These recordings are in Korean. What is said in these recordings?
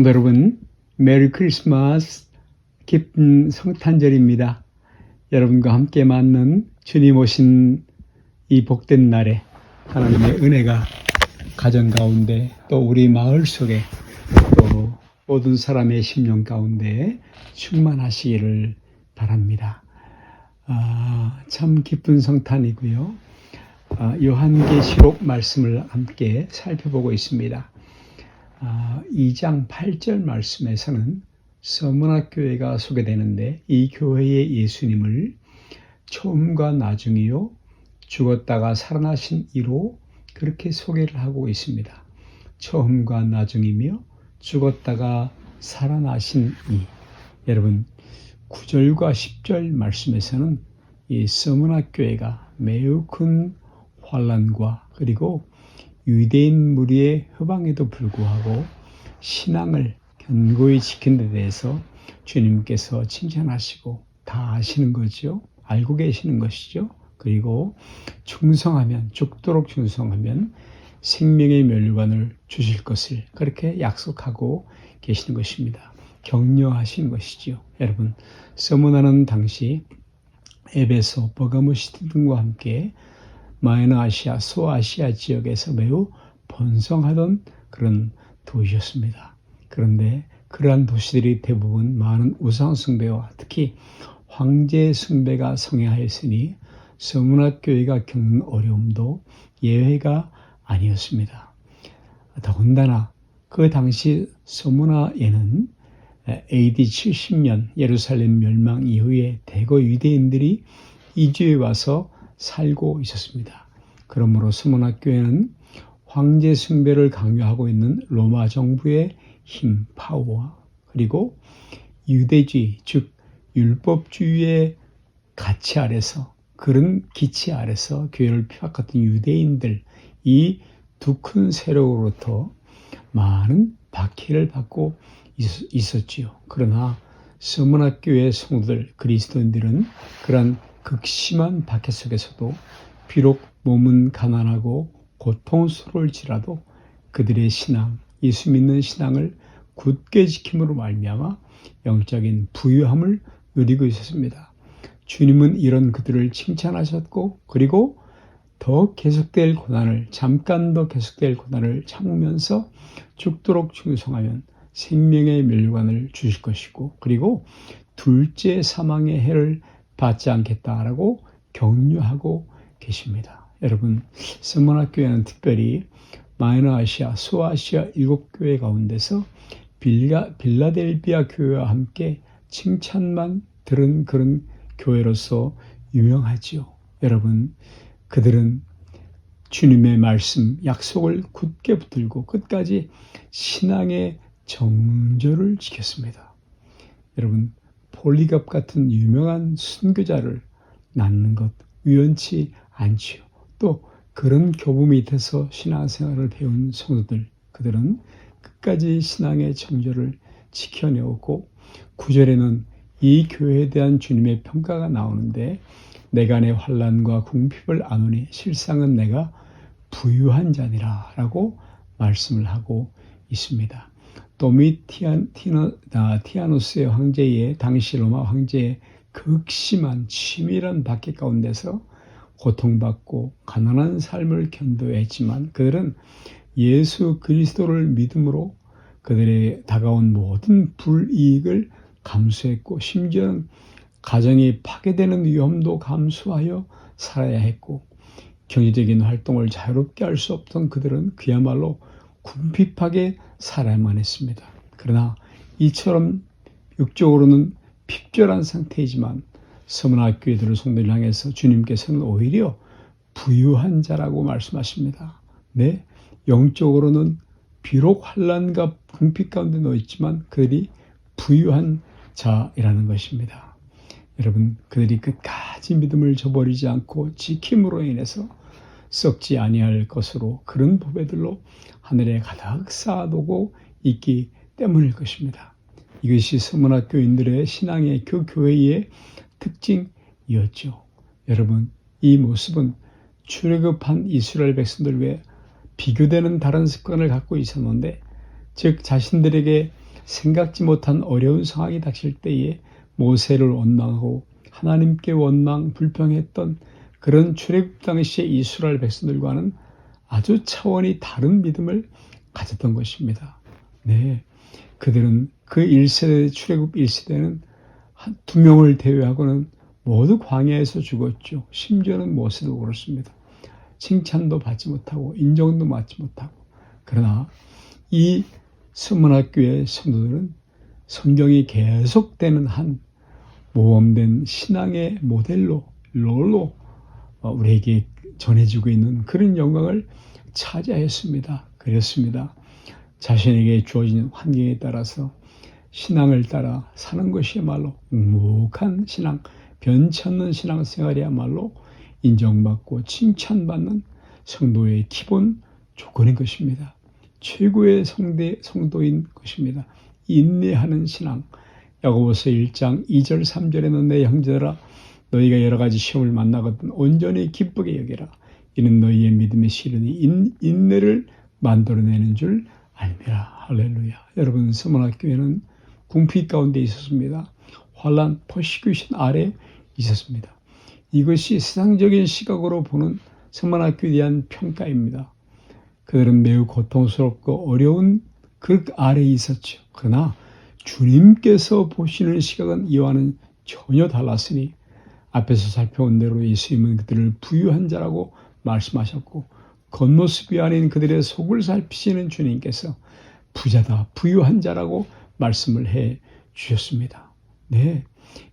성도 여러분, 메리 크리스마스, 기쁜 성탄절입니다. 여러분과 함께 맞는 주님 오신 이 복된 날에 하나님의 은혜가 가정 가운데 또 우리 마을 속에 또 모든 사람의 심령 가운데 충만하시기를 바랍니다. 참 기쁜 성탄이고요. 요한계시록 말씀을 함께 살펴보고 있습니다. 2장 8절 말씀에서는 서문화 교회가 소개되는데, 이 교회의 예수님을 처음과 나중이요 죽었다가 살아나신 이로 그렇게 소개를 하고 있습니다. 처음과 나중이며 죽었다가 살아나신 이. 여러분, 9절과 10절 말씀에서는 이 서문화 교회가 매우 큰 환난과 그리고 유대인 무리의 회방에도 불구하고 신앙을 견고히 지킨 데 대해서 주님께서 칭찬하시고 다 아시는 거죠. 알고 계시는 것이죠. 그리고 충성하면, 죽도록 충성하면 생명의 멸류관을 주실 것을 그렇게 약속하고 계시는 것입니다. 격려하시는 것이죠. 여러분, 서문화는 당시 에베소, 버가모시티 등과 함께 마이너아시아, 소아시아 지역에서 매우 번성하던 그런 도시였습니다. 그런데 그러한 도시들이 대부분 많은 우상 숭배와 특히 황제 숭배가 성행하였으니 서문화 교회가 겪는 어려움도 예외가 아니었습니다. 더군다나 그 당시 서문화에는 AD 70년 예루살렘 멸망 이후에 대거 유대인들이 이주해 와서 살고 있었습니다. 그러므로 서문화 교회는 황제 숭배를 강요하고 있는 로마 정부의 힘, 파워와 그리고 유대주의, 즉 율법주의의 가치 아래서, 그런 기치 아래서 교회를 핍박했던 유대인들, 이 두 큰 세력으로부터 많은 박해를 받고 있었지요. 그러나 서문화 교회 성도들, 그리스도인들은 그러한 극심한 박해 속에서도 비록 몸은 가난하고 고통스러울지라도 그들의 신앙, 예수 믿는 신앙을 굳게 지킴으로 말미암아 영적인 부유함을 누리고 있었습니다. 주님은 이런 그들을 칭찬하셨고, 그리고 더 계속될 고난을, 잠깐 더 계속될 고난을 참으면서 죽도록 충성하면 생명의 멸류관을 주실 것이고, 그리고 둘째 사망의 해를 받지 않겠다라고 격려하고 계십니다. 여러분, 서문화 교회는 특별히 마이너아시아, 소아시아 7교회 가운데서 빌라델비아 교회와 함께 칭찬만 들은 그런 교회로서 유명하지요. 여러분, 그들은 주님의 말씀, 약속을 굳게 붙들고 끝까지 신앙의 정절을 지켰습니다. 여러분, 폴리갑 같은 유명한 순교자를 낳는 것 우연치 않지요. 또 그런 교부 밑에서 신앙생활을 배운 성도들, 그들은 끝까지 신앙의 정절을 지켜내었고, 9절에는 이 교회에 대한 주님의 평가가 나오는데, 내가 내 환난과 궁핍을 아노니 실상은 내가 부유한 자니라 라고 말씀을 하고 있습니다. 도미티아누스의 황제의, 당시 로마 황제의 극심한 치밀한 박해 가운데서 고통받고 가난한 삶을 견뎌했지만, 그들은 예수 그리스도를 믿음으로 그들의 다가온 모든 불이익을 감수했고, 심지어는 가정이 파괴되는 위험도 감수하여 살아야 했고, 경제적인 활동을 자유롭게 할 수 없던 그들은 그야말로 궁핍하게 살아야만 했습니다. 그러나 이처럼 육적으로는 핍절한 상태이지만 서문화 교회들을 성도를 향해서 주님께서는 오히려 부유한 자라고 말씀하십니다. 네, 영적으로는 비록 환난과 궁핍 가운데 놓여 있지만 그들이 부유한 자이라는 것입니다. 여러분, 그들이 끝까지 믿음을 저버리지 않고 지킴으로 인해서 썩지 아니할 것으로 그런 보배들로 하늘에 가득 쌓아두고 있기 때문일 것입니다. 이것이 서문화 교인들의 신앙의 그 교회의 특징이었죠. 여러분, 이 모습은 출애굽한 이스라엘 백성들 외에 비교되는 다른 습관을 갖고 있었는데, 즉 자신들에게 생각지 못한 어려운 상황이 닥칠 때에 모세를 원망하고 하나님께 원망 불평했던 그런 출애굽 당시의 이스라엘 백성들과는 아주 차원이 다른 믿음을 가졌던 것입니다. 네, 그들은 그 1세대 출애굽 1세대는 두 명을 제외하고는 모두 광야에서 죽었죠. 심지어는 모세도 그렇습니다. 칭찬도 받지 못하고 인정도 받지 못하고. 그러나 이 서문학교의 성도들은 성경이 계속되는 한 모범된 신앙의 모델로 롤로 우리에게 전해지고 있는 그런 영광을 차지하였습니다. 그렇습니다. 자신에게 주어진 환경에 따라서 신앙을 따라 사는 것이야말로 묵묵한 신앙, 변치 않는 신앙생활이야말로 인정받고 칭찬받는 성도의 기본 조건인 것입니다. 최고의 성도인 것입니다. 인내하는 신앙. 야고보서 1장 2절 3절에는 내 형제들아 너희가 여러 가지 시험을 만나거든 온전히 기쁘게 여기라. 이는 너희의 믿음의 시련이 인내를 만들어내는 줄 알미라. 할렐루야. 여러분, 서문학교에는 궁핍 가운데 있었습니다. 환난, 퍼시큐션 아래 있었습니다. 이것이 세상적인 시각으로 보는 서문학교에 대한 평가입니다. 그들은 매우 고통스럽고 어려운 그 아래에 있었죠. 그러나 주님께서 보시는 시각은 이와는 전혀 달랐으니 앞에서 살펴온 대로 예수님은 그들을 부유한 자라고 말씀하셨고 겉모습이 아닌 그들의 속을 살피시는 주님께서 부자다, 부유한 자라고 말씀을 해 주셨습니다. 네,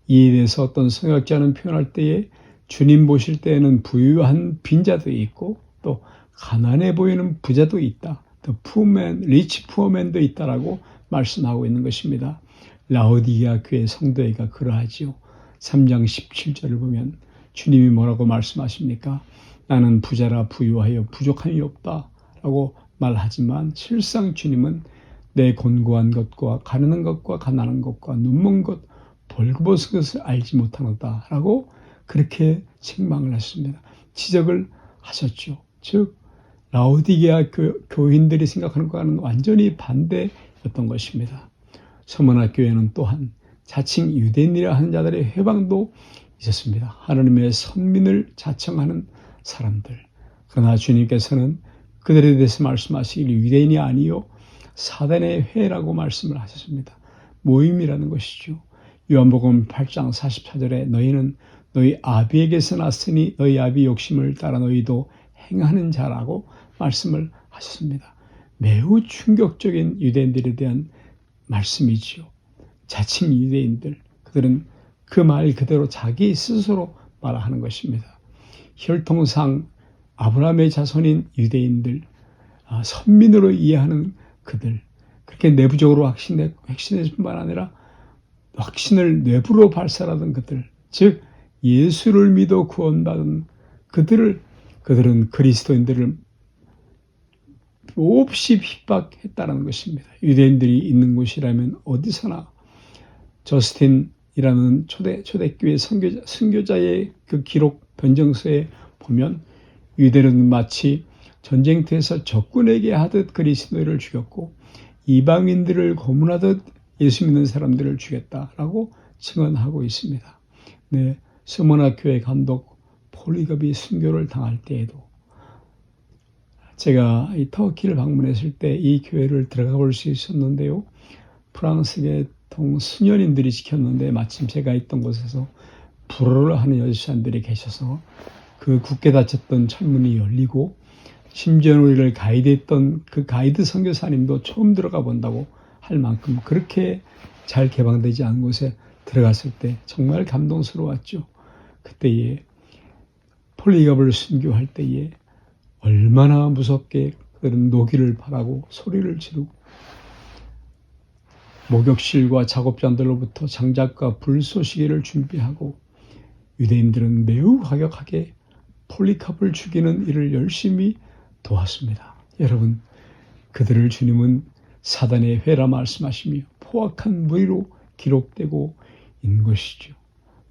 이에 대해서 어떤 성역자는 표현할 때에 주님 보실 때에는 부유한 빈자도 있고 또 가난해 보이는 부자도 있다. The poor man, rich poor man도 있다라고 말씀하고 있는 것입니다. 라오디게아 교회 성도회가 그러하지요. 3장 17절을 보면 주님이 뭐라고 말씀하십니까? 나는 부자라 부유하여 부족함이 없다 라고 말하지만 실상 주님은 내 곤고한 것과 가난한 것과 가난한 것과 눈먼 것 벌거벗은 것을 알지 못하노다 라고 그렇게 책망을 했습니다. 지적을 하셨죠. 즉 라오디게아 교인들이 생각하는 것과는 완전히 반대였던 것입니다. 서문학교에는 또한 자칭 유대인이라 하는 자들의 회방도 있었습니다. 하나님의 선민을 자청하는 사람들. 그러나 주님께서는 그들에 대해서 말씀하시길 유대인이 아니요 사단의 회라고 말씀을 하셨습니다. 모임이라는 것이죠. 요한복음 8장 44절에 너희는 너희 아비에게서 났으니 너희 아비 욕심을 따라 너희도 행하는 자라고 말씀을 하셨습니다. 매우 충격적인 유대인들에 대한 말씀이지요. 자칭 유대인들, 그들은 그 말 그대로 자기 스스로 말하는 것입니다. 혈통상 아브라함의 자손인 유대인들, 선민으로 이해하는 그들, 그렇게 내부적으로 확신했을 뿐만 아니라 확신을 내부로 발산하던 그들, 즉 예수를 믿어 구원받은 그들은 그리스도인들을 몹시 핍박했다는 것입니다. 유대인들이 있는 곳이라면 어디서나 저스틴이라는 초대교회 선교자의 그 기록 변정서에 보면 유대인은 마치 전쟁터에서 적군에게 하듯 그리스도를 죽였고 이방인들을 고문하듯 예수 믿는 사람들을 죽였다라고 증언하고 있습니다. 네, 스모나 교회 감독 폴리겁이 순교를 당할 때에도 제가 이 터키를 방문했을 때 이 교회를 들어가 볼 수 있었는데요. 프랑스계 수녀님들이 지켰는데 마침 제가 있던 곳에서 불어를 하는 여자들이 계셔서 그 굳게 닫혔던 철문이 열리고 심지어 우리를 가이드했던 그 가이드 선교사님도 처음 들어가 본다고 할 만큼 그렇게 잘 개방되지 않은 곳에 들어갔을 때 정말 감동스러웠죠. 그때에 폴리갑을 순교할 때에 얼마나 무섭게 그런 노기를 바라고 소리를 지르고 목욕실과 작업장들로부터 장작과 불쏘시개를 준비하고 유대인들은 매우 과격하게 폴리캅을 죽이는 일을 열심히 도왔습니다. 여러분, 그들을 주님은 사단의 회라 말씀하시며 포악한 무리로 기록되고 있는 것이죠.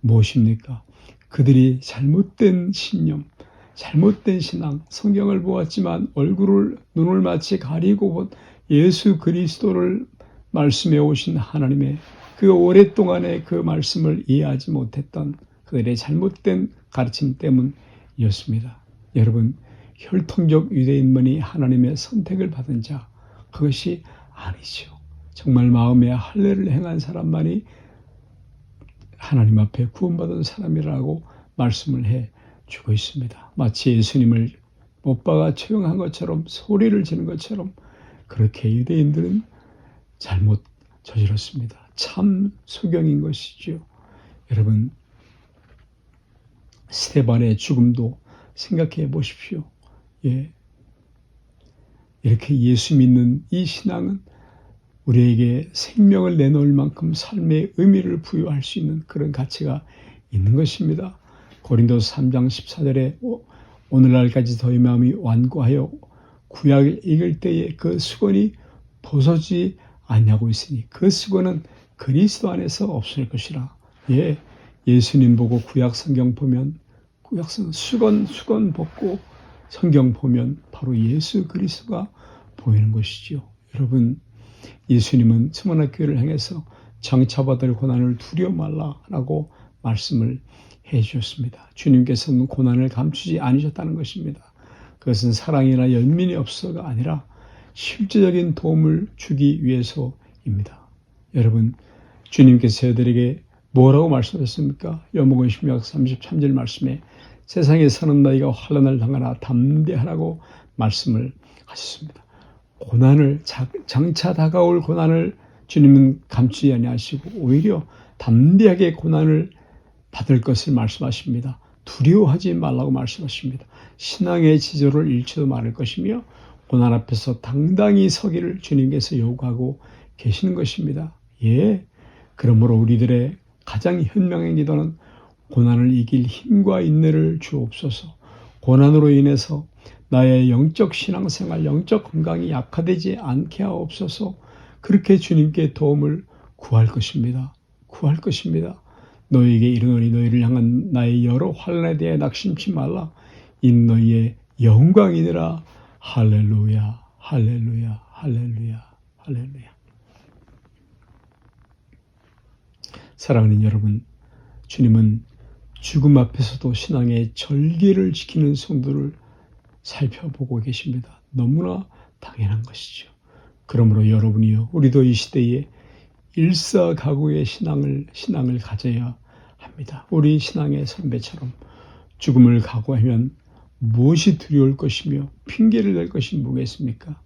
무엇입니까? 그들이 잘못된 신념, 잘못된 신앙, 성경을 보았지만 눈을 마치 가리고 본 예수 그리스도를 말씀해 오신 하나님의 그 오랫동안의 그 말씀을 이해하지 못했던 그들의 잘못된 가르침 때문이었습니다. 여러분, 혈통적 유대인만이 하나님의 선택을 받은 자, 그것이 아니죠. 정말 마음에 할례를 행한 사람만이 하나님 앞에 구원받은 사람이라고 말씀을 해주고 있습니다. 마치 예수님을 못 박아 처형한 것처럼, 소리를 지는 것처럼 그렇게 유대인들은 잘못 저질렀습니다. 참 소경인 것이죠. 여러분, 스데반의 죽음도 생각해 보십시오. 예. 이렇게 예수 믿는 이 신앙은 우리에게 생명을 내놓을 만큼 삶의 의미를 부여할 수 있는 그런 가치가 있는 것입니다. 고린도서 3장 14절에 오늘날까지 너희 마음이 완고하여 구약을 읽을 때에 그 수건이 벗어지지 아니하고 있으니 그 수건은 그리스도 안에서 없을 것이라. 예, 예수님 보고 구약 성경 보면 구약 수건 벗고 성경 보면 바로 예수 그리스도가 보이는 것이죠. 여러분, 예수님은 스무나교회를 향해서 장차받을 고난을 두려워 말라라고 말씀을 해주셨습니다. 주님께서는 고난을 감추지 않으셨다는 것입니다. 그것은 사랑이나 연민이 없어가 아니라 실제적인 도움을 주기 위해서입니다. 여러분, 주님께서 저희들에게 뭐라고 말씀하셨습니까? 요한복음 16장 33절 말씀에 세상에 사는 너희가 환난을 당하나 담대하라고 말씀을 하셨습니다. 고난을, 장차 다가올 고난을 주님은 감추지 아니하시고 오히려 담대하게 고난을 받을 것을 말씀하십니다. 두려워하지 말라고 말씀하십니다. 신앙의 지조를 잃지도 말을 것이며 고난 앞에서 당당히 서기를 주님께서 요구하고 계시는 것입니다. 예, 그러므로 우리들의 가장 현명한 기도는 고난을 이길 힘과 인내를 주옵소서. 고난으로 인해서 나의 영적 신앙생활, 영적 건강이 약화되지 않게 하옵소서. 그렇게 주님께 도움을 구할 것입니다. 구할 것입니다. 너희에게 이르노니 너희를 향한 나의 여러 환난에 대해 낙심치 말라. 이 너희의 영광이니라. 할렐루야, 할렐루야, 할렐루야, 할렐루야. 사랑하는 여러분, 주님은 죽음 앞에서도 신앙의 절개를 지키는 성도를 살펴보고 계십니다. 너무나 당연한 것이죠. 그러므로 여러분이요, 우리도 이 시대에 일사각오의 신앙을 가져야 합니다. 우리 신앙의 선배처럼 죽음을 각오하면 무엇이 두려울 것이며 핑계를 댈 것이 뭐겠습니까?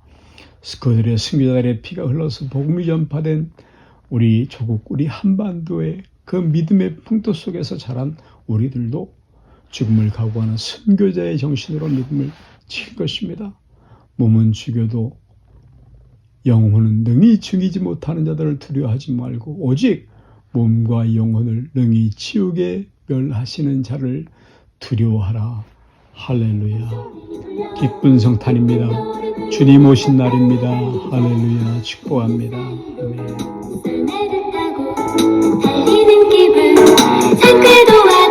그들의 승리자들의 피가 흘러서 복음이 전파된 우리 조국, 우리 한반도의 그 믿음의 풍토 속에서 자란 우리들도 죽음을 각오하는 선교자의 정신으로 믿음을 지킬 것입니다. 몸은 죽여도 영혼은 능히 죽이지 못하는 자들을 두려워하지 말고 오직 몸과 영혼을 능히 지옥에 멸하시는 자를 두려워하라. 할렐루야. 기쁜 성탄입니다. 주님 오신 날입니다. 할렐루야. 축복합니다. 아멘. 달리는 기분 상쾌도